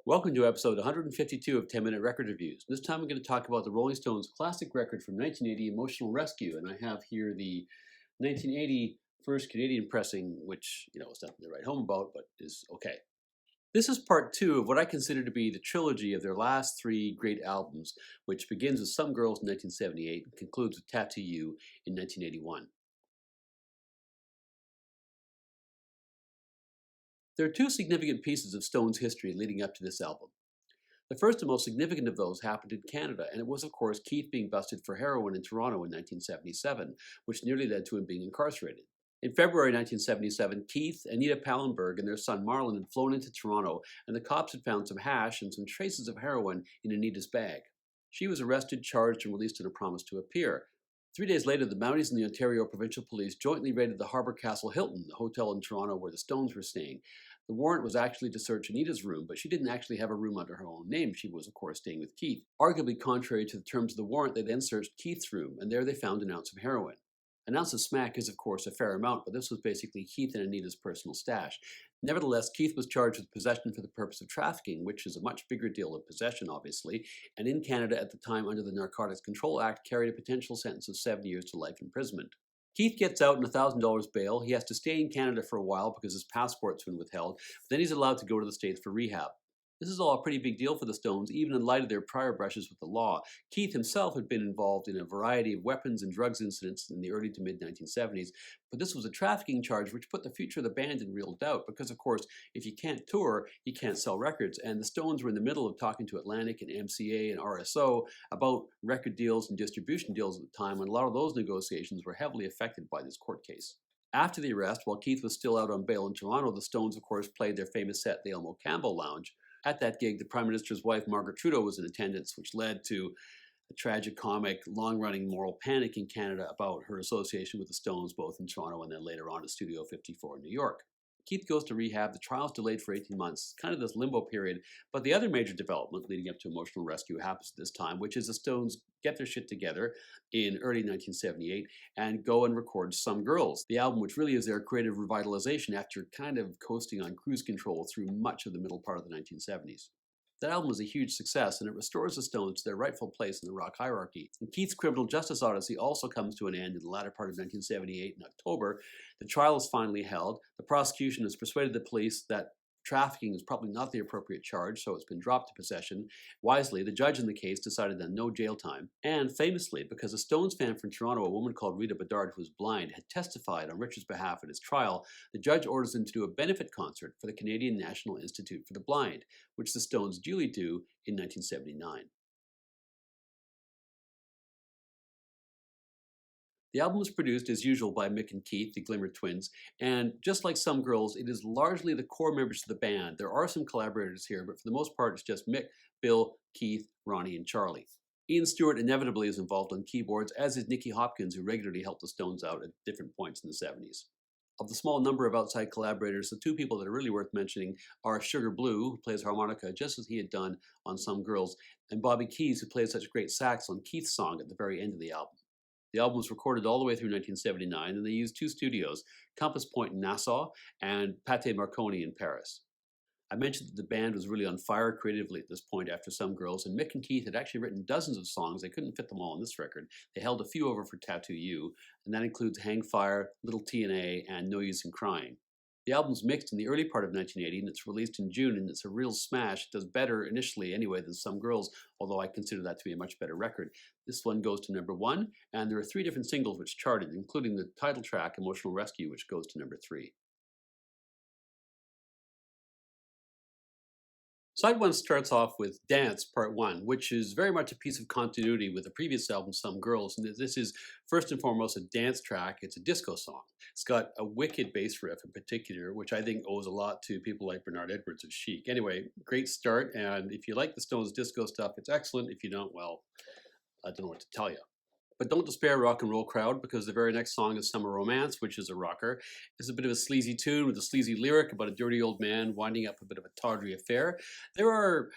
Welcome to episode 152 of 10 Minute Record Reviews. This time I'm going to talk about the Rolling Stones' classic record from 1980, Emotional Rescue. And I have here the 1980 first Canadian pressing, which, is nothing to write home about, but is okay. This is part two of what I consider to be the trilogy of their last three great albums, which begins with Some Girls in 1978 and concludes with Tattoo You in 1981. There are two significant pieces of Stones' history leading up to this album. The first and most significant of those happened in Canada, and it was, of course, Keith being busted for heroin in Toronto in 1977, which nearly led to him being incarcerated. In February 1977, Keith, Anita Pallenberg, and their son Marlon had flown into Toronto, and the cops had found some hash and some traces of heroin in Anita's bag. She was arrested, charged, and released on a promise to appear. 3 days later, the Mounties and the Ontario Provincial Police jointly raided the Harbour Castle Hilton, the hotel in Toronto where the Stones were staying. The warrant was actually to search Anita's room, but she didn't actually have a room under her own name. She was, of course, staying with Keith. Arguably contrary to the terms of the warrant, they then searched Keith's room, and there they found an ounce of heroin. An ounce of smack is, of course, a fair amount, but this was basically Keith and Anita's personal stash. Nevertheless, Keith was charged with possession for the purpose of trafficking, which is a much bigger deal than possession, obviously, and in Canada at the time under the Narcotics Control Act carried a potential sentence of 7 years to life imprisonment. Keith gets out on $1,000 bail. He has to stay in Canada for a while because his passport's been withheld, but then he's allowed to go to the States for rehab. This is all a pretty big deal for the Stones, even in light of their prior brushes with the law. Keith himself had been involved in a variety of weapons and drugs incidents in the early to mid-1970s, but this was a trafficking charge which put the future of the band in real doubt because, of course, if you can't tour, you can't sell records, and the Stones were in the middle of talking to Atlantic and MCA and RSO about record deals and distribution deals at the time, and a lot of those negotiations were heavily affected by this court case. After the arrest, while Keith was still out on bail in Toronto, the Stones, of course, played their famous set, the Elmo Campbell Lounge. At that gig, the Prime Minister's wife, Margaret Trudeau, was in attendance, which led to a tragicomic, long-running moral panic in Canada about her association with the Stones, both in Toronto and then later on at Studio 54 in New York. Keith goes to rehab. The trial's delayed for 18 months, kind of this limbo period. But the other major development leading up to Emotional Rescue happens at this time, which is the Stones get their shit together in early 1978 and go and record Some Girls, the album which really is their creative revitalization after kind of coasting on cruise control through much of the middle part of the 1970s. That album was a huge success, and it restores the Stones to their rightful place in the rock hierarchy. And Keith's criminal justice odyssey also comes to an end in the latter part of 1978 in October. The trial is finally held. The prosecution has persuaded the police that trafficking is probably not the appropriate charge, so it's been dropped to possession. Wisely, the judge in the case decided on no jail time. And famously, because a Stones fan from Toronto, a woman called Rita Bedard, who was blind, had testified on Richard's behalf at his trial, the judge orders them to do a benefit concert for the Canadian National Institute for the Blind, which the Stones duly do in 1979. The album was produced, as usual, by Mick and Keith, the Glimmer twins, and just like Some Girls, it is largely the core members of the band. There are some collaborators here, but for the most part, it's just Mick, Bill, Keith, Ronnie, and Charlie. Ian Stewart inevitably is involved on keyboards, as is Nicky Hopkins, who regularly helped the Stones out at different points in the 70s. Of the small number of outside collaborators, the two people that are really worth mentioning are Sugar Blue, who plays harmonica just as he had done on Some Girls, and Bobby Keys, who plays such great sax on Keith's song at the very end of the album. The album was recorded all the way through 1979, and they used two studios, Compass Point in Nassau and Pate Marconi in Paris. I mentioned that the band was really on fire creatively at this point after Some Girls, and Mick and Keith had actually written dozens of songs. They couldn't fit them all on this record. They held a few over for Tattoo You, and that includes Hang Fire, Little TNA, and No Use in Crying. The album's mixed in the early part of 1980, and it's released in June, and it's a real smash. It does better initially anyway than Some Girls, although I consider that to be a much better record. This one goes to #1, and there are 3 different singles which charted, including the title track, Emotional Rescue, which goes to #3. Side 1 starts off with Dance Part 1, which is very much a piece of continuity with the previous album, Some Girls, and this is first and foremost a dance track. It's a disco song. It's got a wicked bass riff in particular, which I think owes a lot to people like Bernard Edwards of Chic. Anyway, great start, and if you like the Stones disco stuff, it's excellent. If you don't, well, I don't know what to tell you. But don't despair, rock and roll crowd, because the very next song is Summer Romance, which is a rocker. It's a bit of a sleazy tune with a sleazy lyric about a dirty old man winding up a bit of a tawdry affair. There are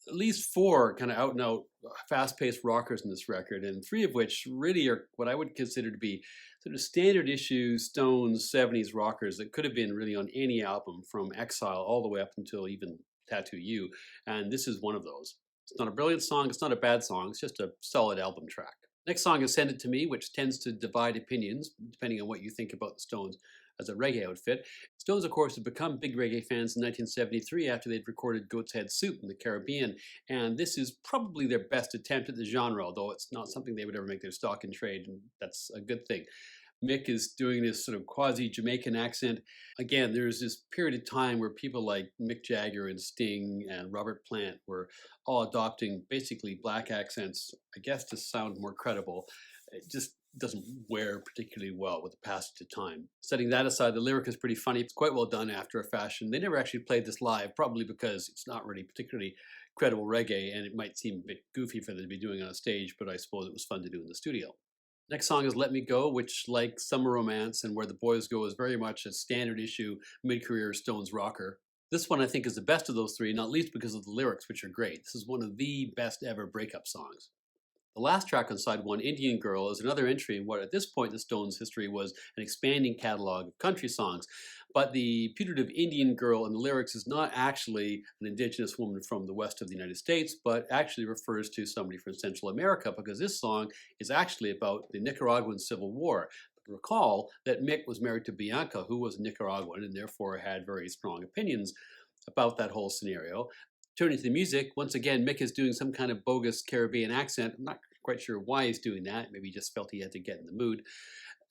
at least 4 kind of out-and-out fast-paced rockers in this record, and 3 of which really are what I would consider to be sort of standard issue Stones 70s rockers that could have been really on any album from Exile all the way up until even Tattoo You, and this is one of those. It's not a brilliant song, it's not a bad song, it's just a solid album track. Next song is Send It To Me, which tends to divide opinions depending on what you think about the Stones as a reggae outfit. Stones, of course, had become big reggae fans in 1973 after they'd recorded Goat's Head Soup in the Caribbean, and this is probably their best attempt at the genre, although it's not something they would ever make their stock in trade, and that's a good thing. Mick is doing this sort of quasi-Jamaican accent. Again, there's this period of time where people like Mick Jagger and Sting and Robert Plant were all adopting basically black accents, I guess to sound more credible. It just doesn't wear particularly well with the passage of time. Setting that aside, the lyric is pretty funny. It's quite well done after a fashion. They never actually played this live, probably because it's not really particularly credible reggae and it might seem a bit goofy for them to be doing on a stage, but I suppose it was fun to do in the studio. Next song is Let Me Go, which, like Summer Romance and Where the Boys Go, is very much a standard issue mid-career Stones rocker. This one I think is the best of those three, not least because of the lyrics, which are great. This is one of the best ever breakup songs. The last track on side one, Indian Girl, is another entry in what at this point in the Stones' history was an expanding catalog of country songs. But the putative Indian Girl in the lyrics is not actually an indigenous woman from the west of the United States, but actually refers to somebody from Central America, because this song is actually about the Nicaraguan Civil War. Recall that Mick was married to Bianca, who was a Nicaraguan and therefore had very strong opinions about that whole scenario. Turning to the music, once again, Mick is doing some kind of bogus Caribbean accent. I'm not quite sure why he's doing that. Maybe he just felt he had to get in the mood.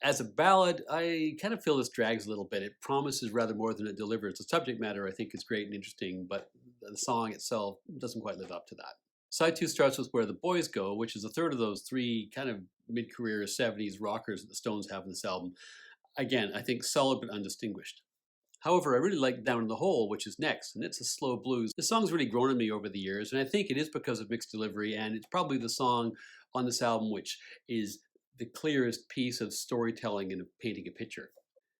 As a ballad, I kind of feel this drags a little bit. It promises rather more than it delivers. The subject matter, I think, is great and interesting, but the song itself doesn't quite live up to that. Side two starts with Where the Boys Go, which is a third of those three kind of mid-career 70s rockers that the Stones have in this album. Again, I think solid but undistinguished. However, I really like Down in the Hole, which is next, and it's a slow blues. The song's really grown on me over the years, and I think it is because of Mick's delivery, and it's probably the song on this album which is the clearest piece of storytelling and of painting a picture.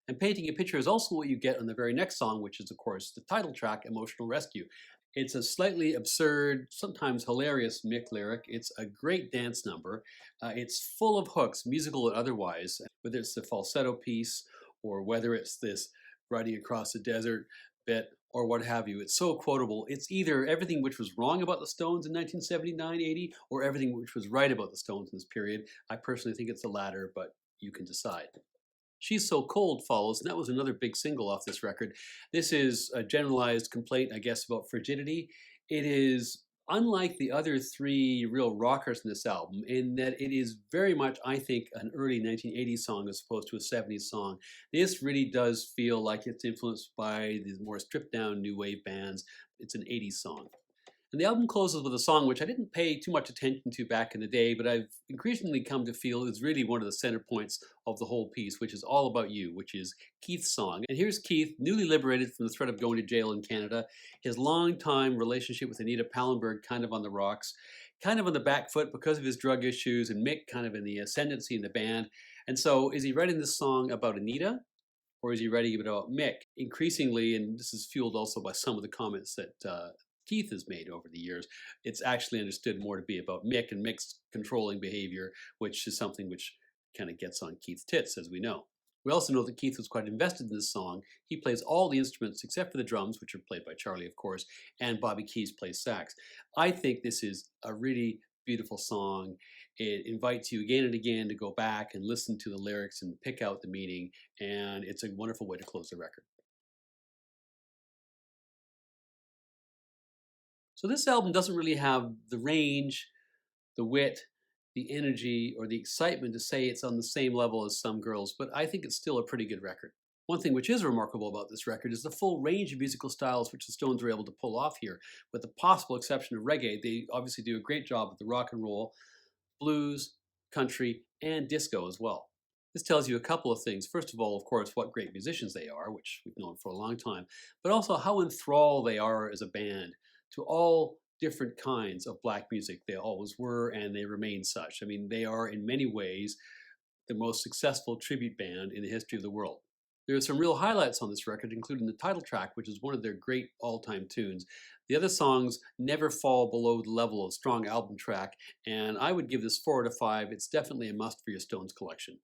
And painting a picture is also what you get on the very next song, which is, of course, the title track, Emotional Rescue. It's a slightly absurd, sometimes hilarious Mick lyric. It's a great dance number. It's full of hooks, musical and otherwise, whether it's the falsetto piece or whether it's this riding across the desert bit or what have you. It's so quotable. It's either everything which was wrong about the Stones in 1979-80 or everything which was right about the Stones in this period. I personally think it's the latter, but you can decide. She's So Cold follows, and that was another big single off this record. This is a generalized complaint, I guess, about frigidity. It is unlike the other three real rockers in this album in that it is very much, I think, an early 1980s song as opposed to a 70s song. This really does feel like it's influenced by the more stripped down new wave bands. It's an 80s song. And the album closes with a song which I didn't pay too much attention to back in the day, but I've increasingly come to feel is really one of the center points of the whole piece, which is All About You, which is Keith's song. And here's Keith, newly liberated from the threat of going to jail in Canada, his long-time relationship with Anita Pallenberg kind of on the rocks, kind of on the back foot because of his drug issues, and Mick kind of in the ascendancy in the band. And so is he writing this song about Anita? Or is he writing about Mick? Increasingly, and this is fueled also by some of the comments that Keith has made over the years, it's actually understood more to be about Mick and Mick's controlling behavior, which is something which kind of gets on Keith's tits, as we know. We also know that Keith was quite invested in this song. He plays all the instruments except for the drums, which are played by Charlie, of course, and Bobby Keys plays sax. I think this is a really beautiful song. It invites you again and again to go back and listen to the lyrics and pick out the meaning, and it's a wonderful way to close the record. So this album doesn't really have the range, the wit, the energy, or the excitement to say it's on the same level as Some Girls, but I think it's still a pretty good record. One thing which is remarkable about this record is the full range of musical styles which the Stones were able to pull off here. With the possible exception of reggae, they obviously do a great job with the rock and roll, blues, country, and disco as well. This tells you a couple of things. First of all, of course, what great musicians they are, which we've known for a long time, but also how enthralled they are as a band to all different kinds of black music. They always were, and they remain such. I mean, they are in many ways the most successful tribute band in the history of the world. There are some real highlights on this record, including the title track, which is one of their great all-time tunes. The other songs never fall below the level of strong album track, and I would give this 4 out of 5. It's definitely a must for your Stones collection.